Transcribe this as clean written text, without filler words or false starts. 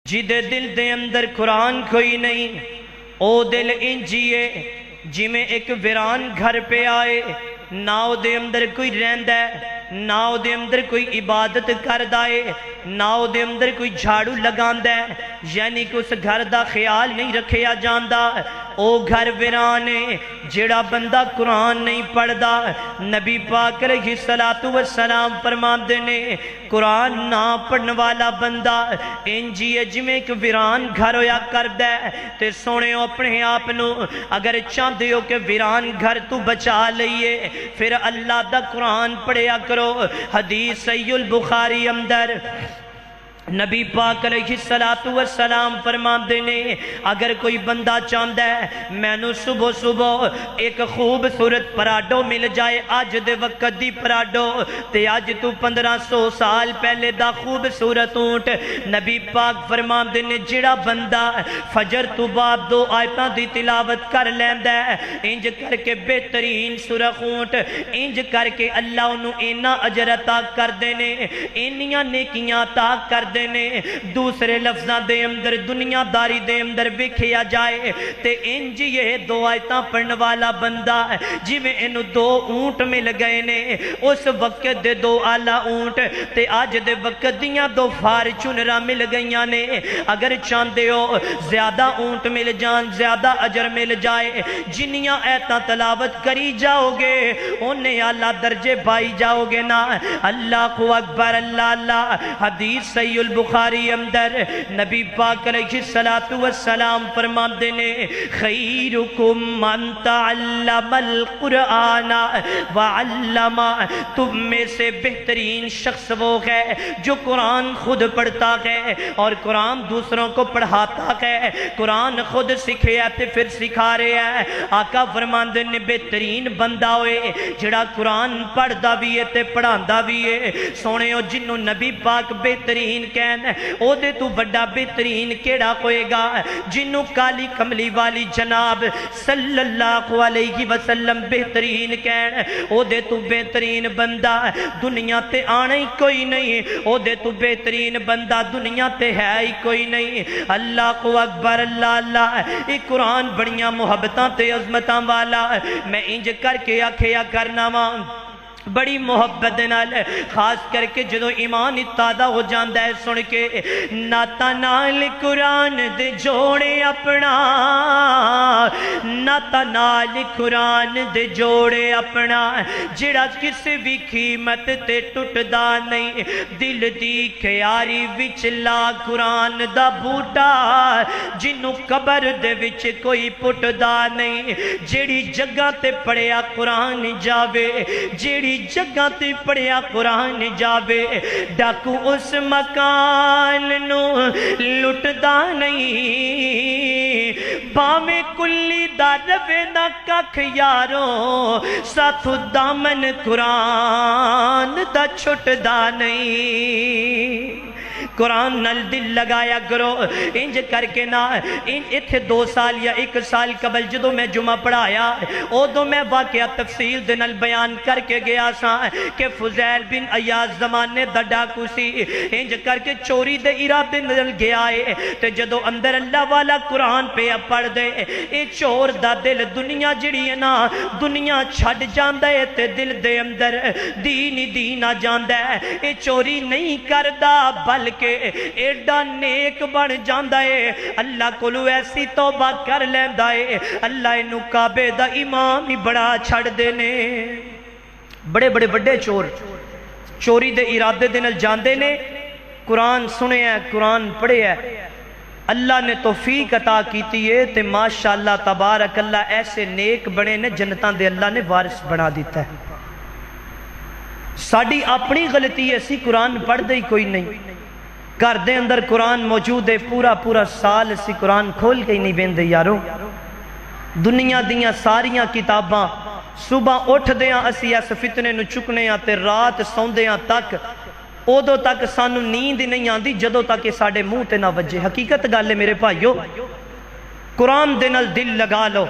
جدے دل دے اندر قرآن کوئی نہیں، او دل انجیے جی میں ایک ویران گھر پہ آئے، نہ او دے اندر کوئی رہندا ہے، نہ او دے اندر کوئی عبادت کردا ہے، نہ او دے اندر کوئی جھاڑو لگاندا ہے، یعنی کہ اس گھر دا خیال نہیں رکھیا جاندا۔ او گھر ویران ہے جڑا بندہ قرآن نہیں پڑھدا۔ نبی پاک علیہ السلام فرماندے نے قرآن نہ پڑھن والا بندہ انجی ہے جویں ایک ویران گھر ہویا کردا ہے۔ تے سونےو اپنے آپ نو اگر چاہندے ہو کہ ویران گھر تو بچا لئیے پھر اللہ دا قرآن پڑھیا کرو۔ حدیث صحیح البخاری اندر نبی پاک علیہ السلام فرماندے نے اگر کوئی بندہ چاہتا ہے میں نو صبح صبح ایک خوبصورت پراڈو مل جائے، آج دے وقت دی پراڈو تے آج تو 1500 سال پہلے دا خوبصورت اونٹ، نبی پاک فرماندے نے جڑا بندہ فجر تو بعد 2 آیتاں دی تلاوت کر لیندا ہے، انج کر کے بہترین سرخ اونٹ، انج کر کے اللہ انہوں اینا اجر عطا کر دینے، اینیاں نیکیاں عطا کر دینے۔ دوسرے لفظاں دے اندر دنیا داری دے اندر وکھیا جائے تے انج یہ 2 آیتاں پڑھن والا بندہ جی میں انہوں 2 اونٹ مل گئے نے، اس وقت دے 2 آلہ اونٹ تے آج دے وقت دیاں 2 فارچونرہ مل گئیاں نے۔ اگر چاندے ہو زیادہ اونٹ مل جان، زیادہ اجر مل جائے، جنیاں ایتاں تلاوت کری جاؤ گے انہیں آلہ درجے بائی جاؤ گے نا۔ اللہ اکبر اللہ اللہ۔ حدیث صحیح البخاری اندر نبی پاک علیہ السلام فرماندے نے خیرکم من تعلم القرآن وعلم، تم میں سے بہترین شخص وہ ہے جو قرآن خود پڑھتا ہے اور قرآن دوسروں کو پڑھاتا ہے، قرآن خود سکھے تے پھر سکھا رہے ہیں۔ آقا فرماندے نے بہترین بندہ ہوئے جڑا قرآن پڑھدا بھی ہے تے پڑھاندا بھی ہے۔ سونےو جنوں نبی پاک بہترین کہن او دے تو بڑا بہترین کیڑا ہوئے گا جنوں کالی کملی والی جناب صلی اللہ علیہ وسلم بہترین کہن، او دے تو بہترین بندہ دنیا تے آنا ہی کوئی نہیں، او دے تو بہترین بندہ دنیا تے ہے ہی کوئی نہیں۔ اللہ اکبر اللہ اللہ۔ ایک قرآن بڑیاں محبتاں تے عظمتاں والا، میں انج کر کے آکھیا کرنا ماں بڑی محبت نال، خاص کر کے جدو ایمان تازہ ہو جاندہ ہے سن کے ناتا نال قرآن دے جوڑے اپنا، ناتا نال قرآن دے جوڑے اپنا، جڑا کسی بھی قیمت تے ٹوٹدا نہیں، دل دی کیاری وچ لا قرآن دا بوٹا جنوں قبر دے وچ کوئی پٹدا نہیں، جیڑی جگہ تے پڑھیا قرآن جاوے، جیڑی جگہ تے پڑھیا قرآن جاوے، ڈاکو اس مکان نو لٹدا نہیں، باویں کلی دا روے نہ ککھ یاروں، ساتھو دامن قرآن دا چھٹدا نہیں۔ قرآن نل دل لگایا کرو، انج کر کے نا اتھے 2 سال یا 1 سال قبل جدو میں جمعہ پڑھایا او دو میں واقعہ تفصیل دے نل بیان کر کے گیا سا کہ فضیل بن عیاض زمانے دا ڈاکو سی، انج کر کے چوری دے ارادے نل گیا ہے تے جدو اندر اللہ والا قرآن پہ پڑھ دے اے چور دا دل دنیا جڑی ہے نا دنیا چھڑ جاندہ ہے تے دل دے اندر دین آ جاندہ ہے، اے چوری نہیں کردہ بلکہ ایڈا نیک بن جاندہ ہے، اللہ کولو ایسی توبہ کر لیندہ ہے، اللہ انہوں کعبے دا امام ہی بڑا چھڑ دینے۔ بڑے بڑے بڑے چور چوری دے ارادے دے نال جاندے نے، قرآن سنے ہیں قرآن پڑھے ہے، اللہ نے توفیق عطا کیتی ہے تے ماشاءاللہ تبارک اللہ ایسے نیک بڑے نے جنتاں دے اللہ نے وارث بنا دیتا ہے۔ ساڑی اپنی غلطی ہے اسی قرآن پڑھ دے ہی کوئی نہیں، گھر دے اندر قرآن موجود ہے، پورا سال اسی قرآن کھول کے ہی نہیں بیندے یارو، دنیا دیاں ساریاں کتاباں صبح اٹھ دیاں اسی اس فتنے نو چکنے ہیں تے رات سوندیاں تک، اودو تک سانو نیند نہیں آندی جدو تک ساڑے منہ تے نہ وجے۔ حقیقت گالے میرے بھائیو، قرآن دے نال دل لگا لو۔